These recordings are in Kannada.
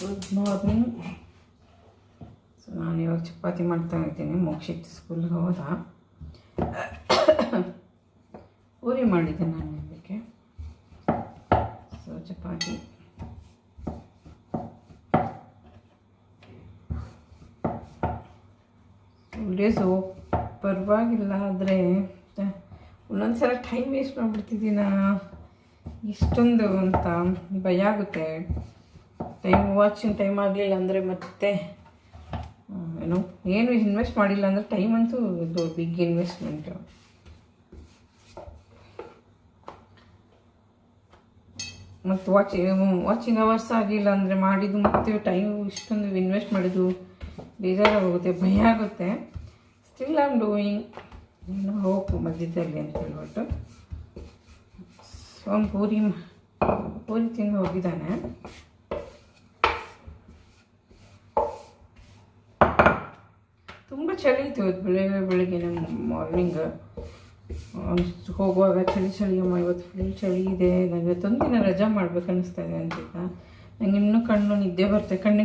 Good morning. ಸೊ ನಾನು ಇವಾಗ ಚಪಾತಿ ಮಾಡ್ತಾ ಇದ್ದೀನಿ. ಮೋಕ್ಷಿತ್ ಸ್ಕೂಲ್ಗೆ ಹೋದ. ಪೂರಿ ಮಾಡಿದ್ದೆ ನಾನು ಇದಕ್ಕೆ. ಸೊ ಚಪಾತಿ ಡೇಸು ಪರವಾಗಿಲ್ಲ, ಆದರೆ ಒಂದೊಂದು ಸಲ ಟೈಮ್ ವೇಸ್ಟ್ ಮಾಡಿಬಿಡ್ತಿದ್ದೀನ ಇಷ್ಟೊಂದು ಅಂತ ಭಯ ಆಗುತ್ತೆ. ವಾಚಿಂಗ್ ಟೈಮ್ ಆಗಲಿಲ್ಲ ಅಂದರೆ ಮತ್ತೆ ಏನು ಇನ್ವೆಸ್ಟ್ ಮಾಡಿಲ್ಲ ಅಂದರೆ ಟೈಮ್ ಅಂತೂ ಇದು ಬಿಗ್ ಇನ್ವೆಸ್ಟ್ಮೆಂಟು. ಮತ್ತು ವಾಚಿಂಗ್ ಅವರ್ಸ್ ಆಗಿಲ್ಲ ಅಂದರೆ ಮಾಡಿದ್ದು ಮತ್ತೆ ಟೈಮ್ ಇಷ್ಟೊಂದು ಇನ್ವೆಸ್ಟ್ ಮಾಡಿದ್ದು ಬೇಜಾರಾಗೋಗುತ್ತೆ, ಭಯ ಆಗುತ್ತೆ. ಸ್ಟಿಲ್ ಐ ಆಮ್ ಡೂಯಿಂಗ್, ಹೋಗು ಮಧ್ಯದಲ್ಲಿ ಅಂತ ಹೇಳ್ಬಿಟ್ಟು. ಸೊ ಅವ್ನು ಪೂರಿ ತಿಂದು ಹೋಗಿದ್ದಾನೆ. ತುಂಬ ಚಳಿ ಇತ್ತು ಇವತ್ತು ಬೆಳಿಗ್ಗೆ ಮಾರ್ನಿಂಗ್ ಹೋಗುವಾಗ. ಚಳಿ ಅಮ್ಮ ಇವತ್ತು ಫುಲ್ ಚಳಿ ಇದೆ, ನನಗೆ ಇವತ್ತೊಂದು ದಿನ ರಜಾ ಮಾಡ್ಬೇಕು ಅನ್ನಿಸ್ತಾ ಇದೆ ಅಂತಿದ್ದ. ನನಗೆ ಇನ್ನೂ ಕಣ್ಣಿಗೆ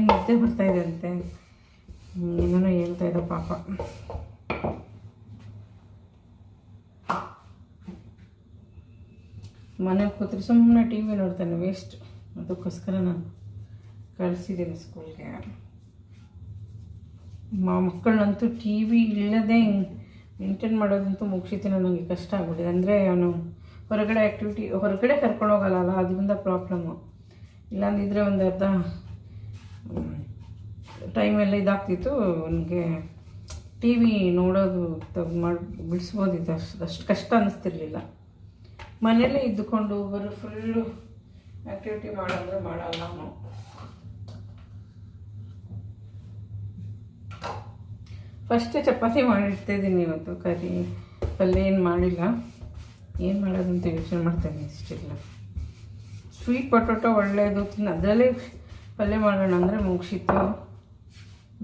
ನಿದ್ದೆ ಬರ್ತಾ ಇದೆ ಅಂತೆ. ಏನೋ ಹೇಳ್ತಾ ಇದ್ದ ಪಾಪ. ಮನೆಗೆ ಕೂತ್ರೆ ಸುಮ್ಮನೆ ಟಿ ವಿ ನೋಡ್ತಾನೆ, ವೇಸ್ಟ್. ಅದಕ್ಕೋಸ್ಕರ ನಾನು ಕಳಿಸಿದ್ದೀನಿ ಸ್ಕೂಲ್ಗೆ. ಮಕ್ಕಳನ್ನಂತೂ ಟಿ ವಿ ಇಲ್ಲದೆ ಮೇಂಟೈನ್ ಮಾಡೋದಂತೂ ಮುಗಿಸಿತೀನಿ. ನನಗೆ ಕಷ್ಟ ಆಗ್ಬಿಟ್ಟಿದೆ. ಅಂದರೆ ಅವನು ಹೊರಗಡೆ ಕರ್ಕೊಂಡು ಹೋಗಲ್ಲ, ಅದರಿಂದ ಪ್ರಾಬ್ಲಮ್ಮು. ಇಲ್ಲಾಂದಿದ್ರೆ ಒಂದು ಅರ್ಧ ಟೈಮೆಲ್ಲ ಇದಾಗ್ತಿತ್ತು. ಅವನಿಗೆ ಟಿ ವಿ ನೋಡೋದು ಬಿಡಿಸ್ಬೋದಿತ್ತು, ಅಷ್ಟು ಕಷ್ಟ ಅನ್ನಿಸ್ತಿರ್ಲಿಲ್ಲ. ಮನೆಯಲ್ಲೇ ಇದ್ದುಕೊಂಡು ಫುಲ್ಲು ಆ್ಯಕ್ಟಿವಿಟಿ ಮಾಡೋದ್ರೆ ಮಾಡಲ್ಲ ಅವನು. ಫಸ್ಟ್ ಚಪಾತಿ ಮಾಡಿರ್ತಾಯಿದ್ದೀನಿ ಇವತ್ತು. ಪಲ್ಯ ಏನು ಮಾಡಿಲ್ಲ, ಏನು ಮಾಡೋದಂತ ಯೋಚನೆ ಮಾಡ್ತೇನೆ. ಇಷ್ಟಿಲ್ಲ ಸ್ವೀಟ್ ಪೊಟೊಟೊ ಒಳ್ಳೆಯದು ಅದರಲ್ಲೇ ಪಲ್ಯ ಮಾಡೋಣ ಅಂದರೆ ಮುಗಿಸಿತ್ತು.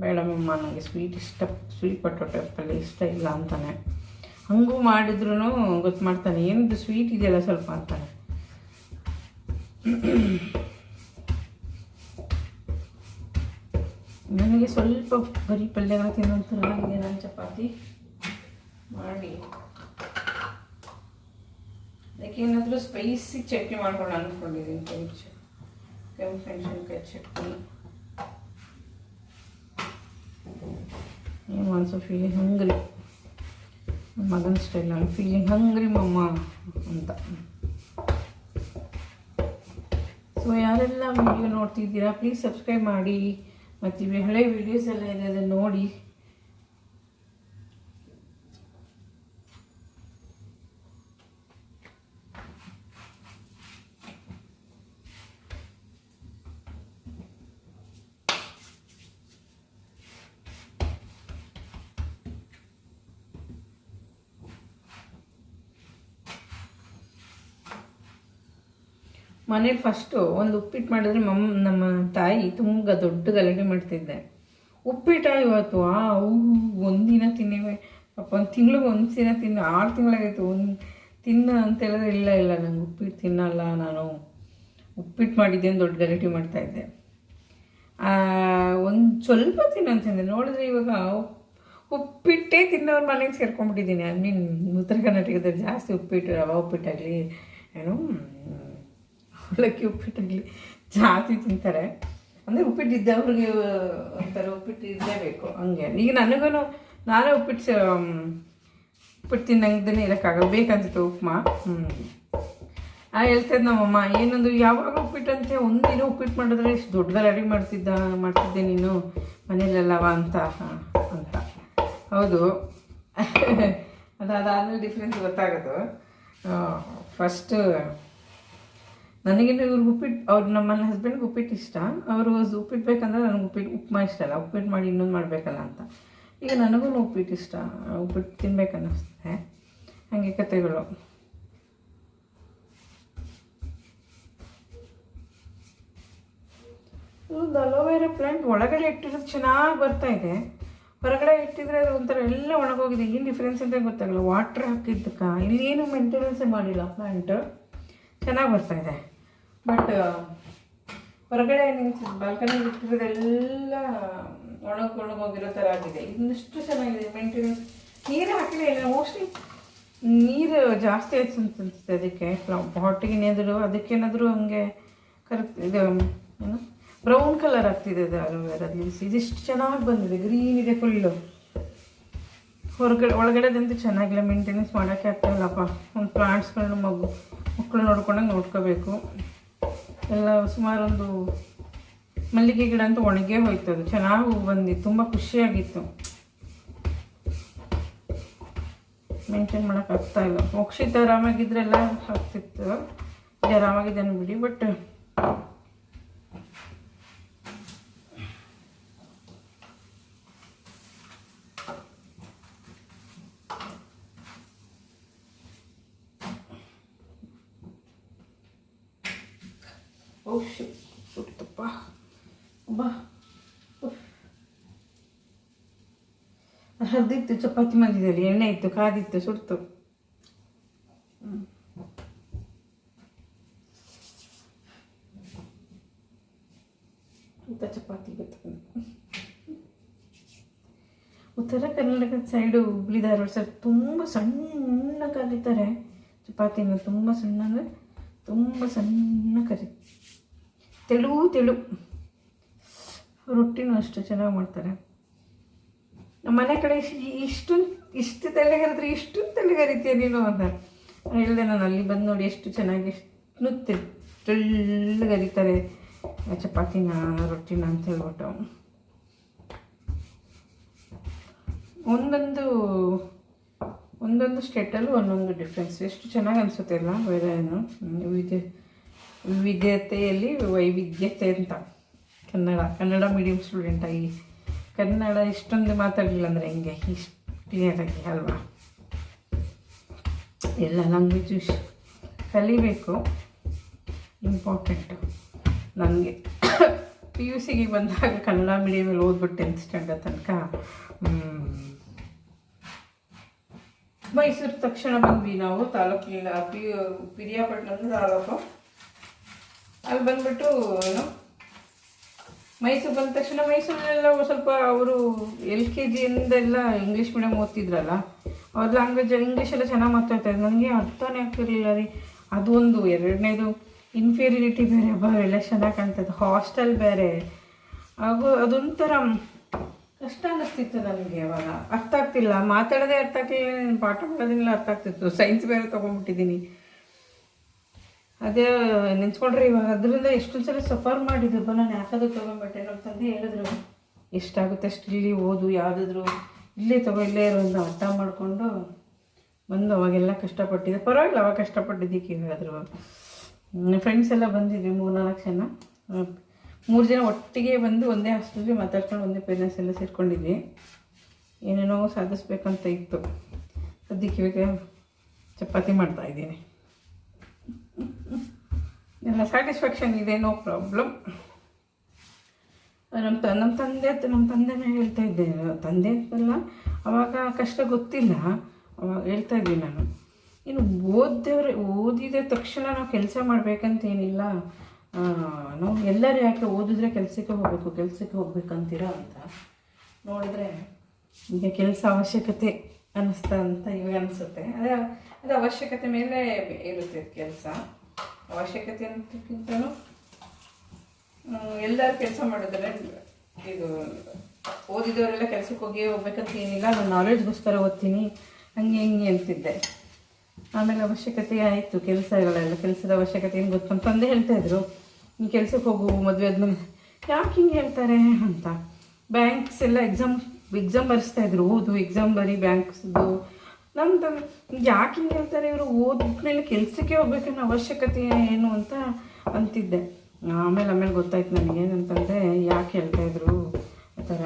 ಬೇಡ ಮಮ್ಮ, ನನಗೆ ಸ್ವೀಟ್ ಪೊಟೊಟೊ ಪಲ್ಯ ಇಷ್ಟ ಇಲ್ಲ ಅಂತಾನೆ. ಹಂಗೂ ಮಾಡಿದ್ರೂ ಗೊತ್ತು ಮಾಡ್ತಾನೆ, ಏನಿದು ಸ್ವೀಟ್ ಇದೆಯಲ್ಲ ಸ್ವಲ್ಪ ಅಂತಾನೆ. ನನಗೆ ಸ್ವಲ್ಪ ಬರೀ ಪಲ್ಯಗಳು ತಿನ್ನೋಂಥರ ಆಗಿದೆ. ನಾನು ಚಪಾತಿ ಮಾಡಿ ಅದಕ್ಕೇನಾದರೂ ಸ್ಪೈಸಿ ಚಟ್ನಿ ಮಾಡ್ಕೊಂಡು ಅಂದ್ಕೊಂಡಿದ್ದೀನಿ. ಕೆಂಪು ಮೆಣಸಿನ್ಕಾಯಿ ಚಟ್ನಿ. ಏನು ಆಲ್ಸೋ ಫೀಲಿಂಗ್ ಹಂಗ್ರಿ, ಮಗನ ಸ್ಟೈಲ್. ನಾನು ಫೀಲಿಂಗ್ ಹಂಗ್ರಿ ಮಮ್ಮ ಅಂತ. ಸೊ ಯಾರೆಲ್ಲ ವಿಡಿಯೋ ನೋಡ್ತಿದ್ದೀರಾ ಪ್ಲೀಸ್ ಸಬ್ಸ್ಕ್ರೈಬ್ ಮಾಡಿ. ಮತ್ತು ಇವೆ ಹಳೆ ವೀಡಿಯೋಸ್ ಎಲ್ಲ ಇದೆ, ಅದನ್ನು ನೋಡಿ. ಮನೇಲಿ ಫಸ್ಟು ಒಂದು ಉಪ್ಪಿಟ್ಟು ಮಾಡಿದ್ರೆ ನಮ್ಮ ತಾಯಿ ತುಂಬ ದೊಡ್ಡ ಗಲಾಟೆ ಮಾಡ್ತಿದ್ದೆ. ಉಪ್ಪಿಟ್ಟು ಇವತ್ತು ಒಂದಿನ ತಿನ್ನಿವೆ ಪಾಪ, ಒಂದು ತಿಂಗ್ಳಿಗೆ ಒಂದು ದಿನ 6 ತಿಂಗಳಾಗಿತ್ತು. ತಿನ್ನ ಅಂತ ಹೇಳಿದ್ರೆ ಇಲ್ಲ ನಂಗೆ ಉಪ್ಪಿಟ್ಟು ತಿನ್ನಲ್ಲ, ನಾನು ಉಪ್ಪಿಟ್ಟು ಮಾಡಿದ್ದೇನು ದೊಡ್ಡ ಗಲಾಟೆ ಮಾಡ್ತಾಯಿದ್ದೆ. ಒಂದು ಸ್ವಲ್ಪ ತಿನ್ನಂತಂದೆ. ನೋಡಿದ್ರೆ ಇವಾಗ ಉಪ್ಪಿಟ್ಟೇ ತಿನ್ನೋರು ಮನೆಗೆ ಸೇರ್ಕೊಂಡ್ಬಿಟ್ಟಿದ್ದೀನಿ. ಉತ್ತರ ಕರ್ನಾಟಕದಲ್ಲಿ ಜಾಸ್ತಿ ಉಪ್ಪಿಟ್ಟು, ರವೆ ಉಪ್ಪಿಟ್ಟಾಗಲಿ ಅವಲಕ್ಕಿ ಉಪ್ಪಿಟ್ಟಾಗಲಿ ಜಾಸ್ತಿ ತಿಂತಾರೆ. ಅಂದರೆ ಉಪ್ಪಿಟ್ಟಿದ್ದವ್ರಿಗೆ ಒಂಥರ ಉಪ್ಪಿಟ್ಟು ಇರಲೇಬೇಕು ಹಂಗೆ. ಈಗ ನಾನೇ ಉಪ್ಪಿಟ್ಟು ತಿನ್ನಂಗದೇ ಇರೋಕ್ಕಾಗಲ್ಲ, ಬೇಕನ್ಸುತ್ತೆ ಉಪ್ಮಾ. ಹೇಳ್ತಿದ್ದೆ ನಮ್ಮಮ್ಮ, ಏನೊಂದು ಯಾವಾಗ ಉಪ್ಪಿಟ್ಟಂತೆ ಒಂದಿನ ಉಪ್ಪಿಟ್ಟು ಮಾಡಿದ್ರೆ ಇಷ್ಟು ದೊಡ್ಡ ಗಲಾಟೆ ಮಾಡ್ತಿದ್ದೆ ನೀನು ಮನೇಲೆಲ್ಲವ ಅಂತ. ಹೌದು, ಅದಾದಮೇಲೆ ಡಿಫ್ರೆನ್ಸ್ ಗೊತ್ತಾಗೋದು. ಫಸ್ಟ್ ನನಗೇನು ಇವ್ರಿಗೆ ನಮ್ಮ ಹಸ್ಬೆಂಡ್ಗೆ ಉಪ್ಪಿಟ್ಟು ಇಷ್ಟ. ಅವರು ಉಪ್ಪಿಟ್ಟು ಬೇಕಂದ್ರೆ ನನಗೆ ಉಪ್ಮಾ ಇಷ್ಟ ಅಲ್ಲ, ಉಪ್ಪಿಟ್ಟು ಮಾಡಿ ಇನ್ನೊಂದು ಮಾಡಬೇಕಲ್ಲ ಅಂತ. ಈಗ ನನಗೂ ಉಪ್ಪಿಟ್ಟು ಇಷ್ಟ, ಉಪ್ಪಿಟ್ಟು ತಿನ್ಬೇಕನ್ನಿಸ್ತದೆ. ಹಾಗೆ ಕತೆಗಳು. ಒಂದು ಅಲೋವೆರಾ ಪ್ಲಾಂಟ್ ಒಳಗಡೆ ಇಟ್ಟಿರೋದು ಚೆನ್ನಾಗಿ ಬರ್ತಾಯಿದೆ. ಹೊರಗಡೆ ಇಟ್ಟಿದ್ರೆ ಅದು ಒಂಥರ ಎಲ್ಲ ಒಣಗೋಗಿದೆ. ಏನು ಡಿಫ್ರೆನ್ಸ್ ಅಂತ ಗೊತ್ತಾಗಲ್ಲ. ವಾಟ್ರ್ ಹಾಕಿದ್ದಕ್ಕೆ ಇಲ್ಲಿ ಏನು ಮೇಂಟೆನೆನ್ಸೇ ಮಾಡಿಲ್ಲ. ಪ್ಲಾಂಟ್ ಚೆನ್ನಾಗಿ ಬರ್ತಾಯಿದೆ. ಬಟ್ ಹೊರಗಡೆ ನಿಂತು ಬಾಲ್ಕನಿ ಇಟ್ಟಿರೋದೆಲ್ಲ ಒಣಗೋಗಿರೋ ಥರ ಆಗಿದೆ. ಇನ್ನಷ್ಟು ಚೆನ್ನಾಗಿದೆ ಮೇಂಟೆನೆನ್ಸ್. ನೀರು ಹಾಕಿಲ್ಲ ಇಲ್ಲ, ಮೋಸ್ಟ್ಲಿ ನೀರು ಜಾಸ್ತಿ ಆಯ್ತು ಅನ್ಸುತ್ತೆ ಅದಕ್ಕೆ. ಪಾಟಿಗೆ ನೆದರು ಅದಕ್ಕೇನಾದರೂ ಹಂಗೆ ಕರೆಕ್ಟ್ ಇದು ಏನು ಬ್ರೌನ್ ಕಲರ್ ಆಗ್ತಿದೆ ಅದು ಅಲೋವೆರಾ ಲೀವ್ಸ್. ಇದಿಷ್ಟು ಚೆನ್ನಾಗಿ ಬಂದಿದೆ, ಗ್ರೀನ್ ಇದೆ ಫುಲ್ಲು. ಒಳಗಡೆದಂತೂ ಚೆನ್ನಾಗಿಲ್ಲ, ಮೇಂಟೆನೆನ್ಸ್ ಮಾಡೋಕ್ಕೆ ಆಗ್ತಾಯಿಲ್ಲಪ್ಪ. ಒಂದು ಪ್ಲಾಂಟ್ಸ್ಗಳನ್ನ ಮಕ್ಕಳು ನೋಡ್ಕೊಂಡಂಗೆ ನೋಡ್ಕೋಬೇಕು ಎಲ್ಲ. ಸುಮಾರು ಒಂದು ಮಲ್ಲಿಗೆ ಗಿಡ ಅಂತೂ ಒಣಗೇ ಹೋಯ್ತು, ಅದು ಚೆನ್ನಾಗಿ ಹೂವು ಬಂದಿತ್ತು, ತುಂಬ ಖುಷಿಯಾಗಿತ್ತು. ಮೇಂಟೈನ್ ಮಾಡೋಕ್ಕಾಗ್ತಾಯಿಲ್ಲ. ಮೋಕ್ಷಿತ ಆರಾಮಾಗಿದ್ರೆಲ್ಲ ಆಗ್ತಿತ್ತು, ಆರಾಮಾಗಿದ್ದಾನೆ ಬಿಡಿ. ಬಟ್ ಸುಡ್ತಪ್ಪ ಬಾ. ಹರಿದಿತ್ತು, ಚಪಾತಿ ಮಾಡಿದಲ್ಲಿ ಎಣ್ಣೆ ಇತ್ತು, ಕಾದಿತ್ತು, ಸುಡ್ತು. ಊಟ ಚಪಾತಿ ಗೊತ್ತು. ಉತ್ತರ ಕರ್ನಾಟಕದ ಸೈಡು ಹುಬ್ಳಿ ಧಾರವಾಡ ಸೈಡ್ ತುಂಬ ಸಣ್ಣ ಕರೀತಾರೆ ಚಪಾತಿನ. ತುಂಬ ಸಣ್ಣ ಅಂದರೆ ತುಂಬ ಸಣ್ಣ ತೆಳು. ರೊಟ್ಟಿನೂ ಅಷ್ಟು ಚೆನ್ನಾಗಿ ಮಾಡ್ತಾರೆ. ನಮ್ಮ ಮನೆ ಕಡೆ ಇಷ್ಟು ತೆಳ್ಳಗರಿದ್ರೆ ಇಷ್ಟು ತೆಳ್ಳಗರಿತೀಯ ನೀನು ಅಂತ ಹೇಳಿದೆ ನಾನು. ಅಲ್ಲಿ ಬಂದು ನೋಡಿ ಎಷ್ಟು ಚೆನ್ನಾಗಿ ಎಷ್ಟು ತೆಳ್ಳಗರಿತಾರೆ ಚಪಾತಿನ ರೊಟ್ಟಿನ ಅಂತ ಹೇಳ್ಬಿಟ್ಟು. ಒಂದೊಂದು ಸ್ಟೇಟಲ್ಲೂ ಒಂದೊಂದು ಡಿಫ್ರೆನ್ಸ್. ಎಷ್ಟು ಚೆನ್ನಾಗಿ ಅನಿಸುತ್ತೆ ಅಲ್ಲ. ಬೇರೆ ಏನು ವಿವಿಧತೆಯಲ್ಲಿ ವೈವಿಧ್ಯತೆ ಅಂತ. ಕನ್ನಡ ಮೀಡಿಯಮ್ ಸ್ಟೂಡೆಂಟಾಗಿ ಕನ್ನಡ ಇಷ್ಟೊಂದು ಮಾತಾಡಲಿಲ್ಲ ಅಂದರೆ ಹೆಂಗೆ ಇಷ್ಟು ಕ್ಲಿಯರಾಗಿ ಅಲ್ವಾ. ಎಲ್ಲ ಲ್ಯಾಂಗ್ವೇಜು ಕಲಿಬೇಕು, ಇಂಪಾರ್ಟೆಂಟು. ನನಗೆ PUC ಬಂದಾಗ ಕನ್ನಡ ಮೀಡಿಯಮಲ್ಲಿ ಓದ್ಬಿಟ್ಟು 10th ಸ್ಟ್ಯಾಂಡರ್ಡ್ ತನಕ ಮೈಸೂರು ತಕ್ಷಣ ಬಂದ್ವಿ ನಾವು. ತಾಲೂಕಿನ ಪಿರಿಯಾಪಟ್ಟಣ ತಾಲೂಕು. ಅಲ್ಲಿ ಬಂದ್ಬಿಟ್ಟು ಏನು ಮೈಸೂರು ಬಂದ ತಕ್ಷಣ ಮೈಸೂರಲ್ಲೆಲ್ಲ ಸ್ವಲ್ಪ ಅವರು LKG ಇಂದೆಲ್ಲ ಇಂಗ್ಲೀಷ್ ಮೀಡಿಯಮ್ ಓದ್ತಿದ್ರಲ್ಲ, ಅವ್ರ ಲ್ಯಾಂಗ್ವೇಜ್ ಇಂಗ್ಲೀಷೆಲ್ಲ ಚೆನ್ನಾಗಿ ಮಾತಾಡ್ತಾಯಿದ್ರು. ನನಗೆ ಅರ್ಥನೇ ಆಗ್ತಿರ್ಲಿಲ್ಲ ರೀ. ಅದು ಒಂದು. ಎರಡನೇದು ಇನ್ಫೀರಿಯರಿಟಿ ಬೇರೆ, ಎಲ್ಲ ಚೆನ್ನಾಗಿ ಕಾಣ್ತದೆ. ಹಾಸ್ಟೆಲ್ ಬೇರೆ, ಹಾಗೂ ಅದೊಂಥರ ಕಷ್ಟ ಅನ್ನಿಸ್ತಿತ್ತು ನನಗೆ. ಅವಾಗ ಅರ್ಥ ಆಗ್ತಿಲ್ಲ, ಮಾತಾಡೋದೇ ಅರ್ಥ ಆಗ್ತಿಲ್ಲ, ಪಾಠ ಮಾಡೋದಿಲ್ಲ ಅರ್ಥ ಆಗ್ತಿತ್ತು. ಸೈನ್ಸ್ ಬೇರೆ ತೊಗೊಂಡ್ಬಿಟ್ಟಿದ್ದೀನಿ. ಅದೇ ನೆನ್ಸ್ಕೊಂಡ್ರೆ ಇವಾಗ ಅದರಿಂದ ಎಷ್ಟೊಂದು ಸಲ ಸಫರ್ ಮಾಡಿದ್ರು. ನಾನು ಯಾಕಾದ್ರೂ ತೊಗೊಂಡ್ಬಿಟ್ಟೆ. ನಮ್ಮ ತಂದೆ ಹೇಳಿದ್ರು ಎಷ್ಟಾಗುತ್ತೆ ಅಷ್ಟು ಇಲ್ಲಿ ಓದು, ಯಾವುದಾದ್ರೂ ಇಲ್ಲೇ ಇಲ್ಲೇ ಇರೋ ಒಂದು ಅರ್ಥ ಮಾಡಿಕೊಂಡು ಬಂದು ಅವಾಗೆಲ್ಲ ಕಷ್ಟಪಟ್ಟಿದ್ದೆ. ಪರವಾಗಿಲ್ಲ, ಅವಾಗ ಕಷ್ಟಪಟ್ಟಿದ್ದಕ್ಕೆ ಹೇಳಿದ್ರು. ಫ್ರೆಂಡ್ಸ್ ಎಲ್ಲ ಬಂದಿದ್ವಿ 3-4 ಜನ. 3 ಜನ ಒಟ್ಟಿಗೆ ಬಂದು ಒಂದೇ ಹಾಸ್ಟೆಲ್ಗೆ ಮಾತಾಡ್ಕೊಂಡು ಒಂದೇ ಪೇರೆಂಟ್ಸ್ ಎಲ್ಲ ಸೇರ್ಕೊಂಡಿದ್ವಿ. ಏನೇನೋ ಸಾಧಿಸ್ಬೇಕಂತ ಇತ್ತು. ಸದ್ಯಕ್ಕೆ ಇವಾಗ ಚಪಾತಿ ಮಾಡ್ತಾಯಿದ್ದೀನಿ. ಎಲ್ಲ ಸ್ಯಾಟಿಸ್ಫ್ಯಾಕ್ಷನ್ ಇದೆ, ನೋ ಪ್ರಾಬ್ಲಮ್. ನಮ್ಮ ತಂದೆನೇ ಹೇಳ್ತಾ ಇದ್ದೆ. ತಂದೆ ಅಂತಲ್ಲ, ಅವಾಗ ಕಷ್ಟ ಗೊತ್ತಿಲ್ಲ, ಅವಾಗ ಹೇಳ್ತಾ ಇದ್ವಿ ನಾನು. ಇನ್ನು ಓದಿದ ತಕ್ಷಣ ನಾವು ಕೆಲಸ ಮಾಡಬೇಕಂತೇನಿಲ್ಲ. ನಾವು ಎಲ್ಲರೂ ಯಾಕೆ ಓದಿದ್ರೆ ಕೆಲಸಕ್ಕೆ ಹೋಗ್ಬೇಕಂತೀರ ಅಂತ ನೋಡಿದ್ರೆ ಈಗ ಕೆಲಸ ಅವಶ್ಯಕತೆ ಅನ್ನಿಸ್ತಾ ಅಂತ ಇವಾಗ ಅನಿಸುತ್ತೆ. ಅದು ಅವಶ್ಯಕತೆ ಮೇಲೆ ಇರುತ್ತೆ ಕೆಲಸ. ಅವಶ್ಯಕತೆ ಅಂತಕ್ಕಿಂತಲೂ ಎಲ್ಲರೂ ಕೆಲಸ ಮಾಡಿದ್ರೆ, ಇದು ಓದಿದವರೆಲ್ಲ ಕೆಲಸಕ್ಕೆ ಹೋಗ್ಬೇಕಂತ ಏನಿಲ್ಲ. ನಾನು ನಾಲೆಡ್ಜ್ಗೋಸ್ಕರ ಓದ್ತೀನಿ ಹಂಗೆ ಅಂತಿದ್ದೆ. ಆಮೇಲೆ ಅವಶ್ಯಕತೆ ಆಯಿತು, ಕೆಲಸದ ಅವಶ್ಯಕತೆ ಏನು ಗೊತ್ತು. ನಮ್ಮ ತಂದೆ ಹೇಳ್ತಾಯಿದ್ರು, ನೀ ಕೆಲಸಕ್ಕೆ ಹೋಗು ಮದುವೆ ಆದ್ಮೇಲೆ. ಯಾಕೆ ಹಿಂಗೆ ಹೇಳ್ತಾರೆ ಅಂತ. ಬ್ಯಾಂಕ್ಸ್ ಎಲ್ಲ ಎಕ್ಸಾಮ್ ಬರೆಸ್ತಾಯಿದ್ರು. ಓದು, ಎಕ್ಸಾಮ್ ಬರೀ ಬ್ಯಾಂಕ್ಸ್ದು. ನಮ್ಮ ತಂದೆ ಯಾಕೆ ಹಿಂಗೆ ಹೇಳ್ತಾರೆ ಇವರು, ಓದ್ಮೇಲೆ ಕೆಲಸಕ್ಕೆ ಹೋಗ್ಬೇಕನ್ನೋ ಅವಶ್ಯಕತೆ ಏನು ಅಂತ ಅಂತಿದ್ದೆ. ಆಮೇಲೆ ಗೊತ್ತಾಯ್ತು ನನಗೆ, ನನ್ನ ತಂದೆ ಯಾಕೆ ಹೇಳ್ತಾಯಿದ್ರು ಆ ಥರ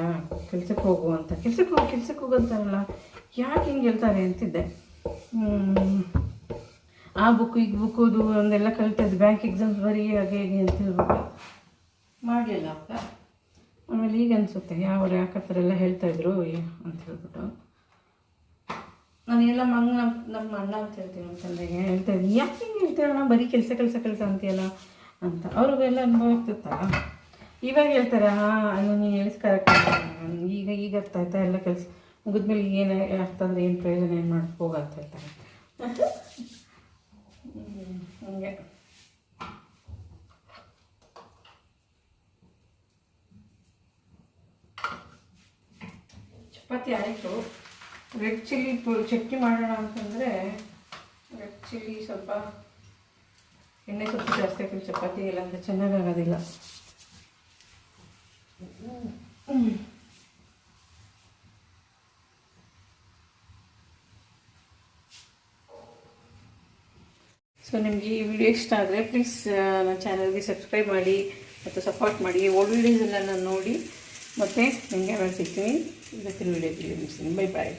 ಕೆಲಸಕ್ಕೆ ಹೋಗು ಅಂತ. ಕೆಲ್ಸಕ್ಕೆ ಹೋಗಂತಾರಲ್ಲ, ಯಾಕೆ ಹಿಂಗೆ ಹೇಳ್ತಾರೆ ಅಂತಿದ್ದೆ. ಆ ಬುಕ್ಕು ಈಗ ಬುಕ್ಕುದು ಒಂದೆಲ್ಲ ಕಲಿತದ್ದು, ಬ್ಯಾಂಕ್ ಎಕ್ಸಾಮ್ಸ್ ಬರೀ ಹಾಗೆ ಹೇಗೆ ಅಂತ ಹೇಳ್ಬಿಟ್ಟು ಮಾಡಲಿಲ್ಲ ಅಂತ. ಆಮೇಲೆ ಈಗ ಅನಿಸುತ್ತೆ ಯಾಕೆ ಆ ಥರ ಎಲ್ಲ ಹೇಳ್ತಾಯಿದ್ರು ಅಂತ ಹೇಳ್ಬಿಟ್ಟು. ನಾನೆಲ್ಲ ನಮ್ಮ ಅಣ್ಣ ಅಂತ ಹೇಳ್ತೀನಿ, ನಮ್ಮ ತಂದೆಗೆ ಹೇಳ್ತಾಯಿದ್ದೀನಿ, ಯಾಕೆ ಹಿಂಗೆ ಹೇಳ್ತೀರಣ್ಣ, ಬರೀ ಕೆಲಸ ಅಂತೀಯಲ್ಲ ಅಂತ ಅವ್ರಿಗೆಲ್ಲ ಅನುಭವ ಆಗ್ತಿತ್ತಲ್ಲ. ಇವಾಗ ಹೇಳ್ತಾರೆ ನೀನು ಈಗ ಅರ್ಥ ಆಯ್ತಾ ಎಲ್ಲ ಕೆಲಸ ಮುಗಿದ್ಮೇಲೆ ಏನು ಅರ್ಥ ಅಂದರೆ ಏನು ಪ್ರಯೋಜನ ಏನು ಮಾಡಕ್ಕೆ ಹೋಗಂತ ಹೇಳ್ತಾರೆ. ಹಂಗೆ ಚಪಾತಿ ಆಯಿತು. ರೆಡ್ ಚಿಲ್ಲಿ ಚಟ್ನಿ ಮಾಡೋಣ ಅಂತಂದರೆ ರೆಡ್ ಚಿಲ್ಲಿ ಸ್ವಲ್ಪ ಎಣ್ಣೆ ಸ್ವಲ್ಪ ಜಾಸ್ತಿ ಹಾಕಿ ಚಪಾತಿ ಇಲ್ಲ ಅಂದರೆ ಚೆನ್ನಾಗಾಗೋದಿಲ್ಲ. ಸೊ ನಿಮಗೆ ಈ ವಿಡಿಯೋ ಇಷ್ಟ ಆದರೆ ಪ್ಲೀಸ್ ನನ್ನ ಚಾನಲ್ಗೆ ಸಬ್ಸ್ಕ್ರೈಬ್ ಮಾಡಿ ಮತ್ತು ಸಪೋರ್ಟ್ ಮಾಡಿ. ಓಲ್ಡ್ ವೀಡಿಯೋಸ್ ಎಲ್ಲ ನಾನು ನೋಡಿ ಮತ್ತು ನಿಮಗೆ ಸಿಗ್ತೀನಿ. ಇವತ್ತಿನ ವಿಡಿಯೋದಲ್ಲಿ ಮುಗಿಸ್ತೀನಿ. ಬೈ ಬಾಯ್.